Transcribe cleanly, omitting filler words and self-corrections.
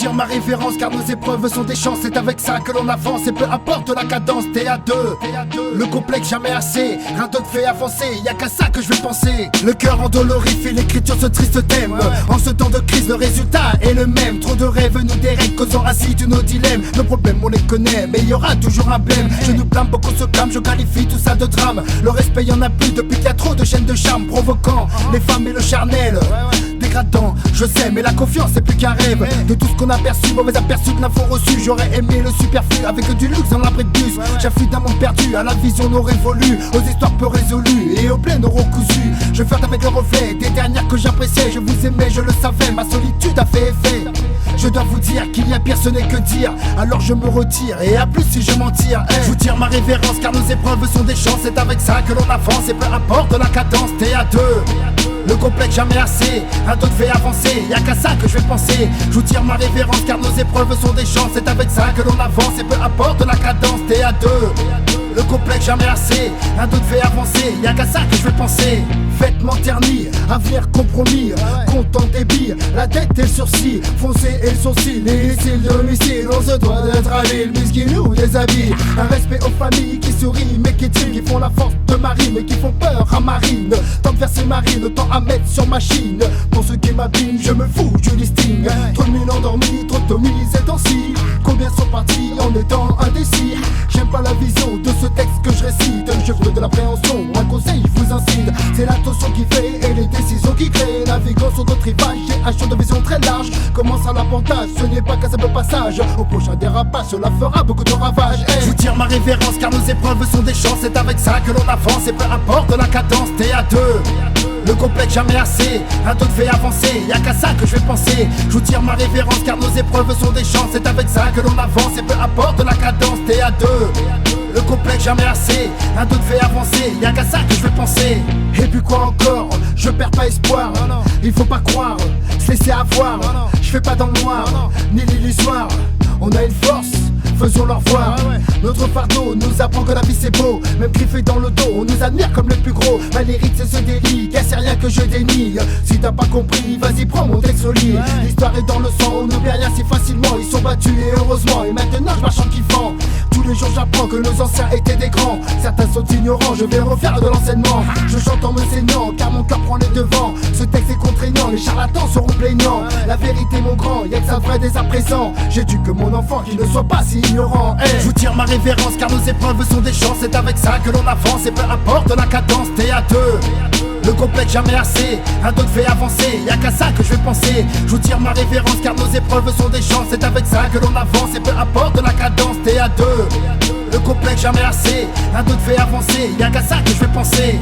tire ma révérence car nos épreuves sont des chances. C'est avec ça que l'on avance et peu importe la cadence. T'es à deux, le complexe jamais assez. Rien d'autre fait avancer, y'a qu'à ça que je vais penser. Le cœur endolori fait l'écriture ce triste thème. En ce temps de crise le résultat est le même. Trop de rêves nous dérèglent, causant ainsi de nos dilemmes. Nos problèmes on les connaît mais il y aura toujours un blême. Je nous blâme, beaucoup se clament, je qualifie tout ça de drame. Le respect y'en a plus depuis qu'il y a trop de chaînes de charme. Provoquant les femmes et le charnel, dégradant, je sais, mais la confiance c'est plus qu'un rêve. De tout ce qu'on a perçu, mauvais aperçu de l'info reçue. J'aurais aimé le superflu avec du luxe dans l'abri de bus. J'afflue d'un monde perdu à la vision non révolue, aux histoires peu résolues et aux plaines euros cousus. Je flirte avec le reflet des dernières que j'appréciais. Je vous aimais, je le savais, ma solitude a fait effet. Je dois vous dire qu'il y a pire, ce n'est que dire. Alors je me retire et à plus si je m'en tire. Je vous tire ma révérence car nos épreuves sont des chances. C'est avec ça que l'on avance et peu importe la cadence. T'es à deux, le complexe jamais assez. Un d'autre fait avancer, y'a qu'à ça que je vais penser. Je vous tire ma révérence car nos épreuves sont des chances. C'est avec ça que l'on avance et peu importe la cadence. T'es à deux, le complexe jamais assez. Un d'autre fait avancer, y'a qu'à ça que je vais penser. Vêtements ternis, avenir compromis. Content des billes, la tête et le sursis. Foncé et le sourcil, et c'est le domicile. On se doit d'être habile puisqu'ils nous déshabillent. Un respect aux familles qui sourient mais qui tirent, qui font la force de Marine mais qui font peur à Marine. Tant de verser Marine, autant à mettre sur machine. Pour ceux qui m'abîment, je me fous du listing. Trop de mille endormis, trop de Tommy ces temps-ci. Combien sont partis en étant indécis. J'aime pas la vision de ce texte que je récite. Je veux de l'appréhension, un conseil vous incite. C'est l'attention qui fait et les décisions qui créent. Naviguant sur d'autres rivages, j'ai un champ de vision très large. Commence à l'avantage, ce n'est pas qu'un simple passage. Au prochain dérapage, cela fera beaucoup de ravages. Je vous tire ma révérence car nos épreuves sont des chances. C'est avec ça que l'on avance et peu importe la cadence. T'es à deux, le complexe jamais assez. Un d'autre fait avancer, y'a qu'à ça que je vais penser. Je vous tire ma révérence car nos épreuves sont des chances. C'est avec ça que l'on avance et peu importe la cadence. T'es à deux, le complexe jamais assez. Un d'autre fait avancer, y'a qu'à ça que je vais penser. Et puis quoi encore, je perds pas espoir. Il faut pas croire, se laisser avoir. Je fais pas dans le noir, ni l'illusoire. On a une force, faisons leur voir. Notre fardeau nous apprend que la vie c'est beau. Même griffé dans le dos, on nous admire comme le plus gros. Ma lyrique c'est ce délit, car c'est rien que je dénie. Si t'as pas compris, vas-y prends mon texte au lit. L'histoire est dans le sang, on n'oublie rien si facilement. Ils sont battus et heureusement, et maintenant je marche en kiffant. Tous les jours j'apprends que nos anciens étaient des grands. Certains sont ignorants, je vais refaire de l'enseignement. Je chante en me saignant, car mon cœur prend les devants. Ce texte est contraignant, les charlatans seront plaignants. La vérité mon grand, y'a que ça vrai dès à présent. J'ai dû que mon enfant qui ne soit pas si ignorant. Je vous tire ma révérence car nos épreuves sont des chances. C'est avec ça que l'on avance et peu importe la cadence. T'es à deux, le complexe jamais assez. Un d'autre fait avancer, y'a qu'à ça que je vais penser. Je vous tire ma révérence car nos épreuves sont des chances. C'est avec ça que l'on avance et peu importe la cadence. T'es à deux, le complexe jamais assez. Un d'autre fait avancer, y'a qu'à ça que je vais penser.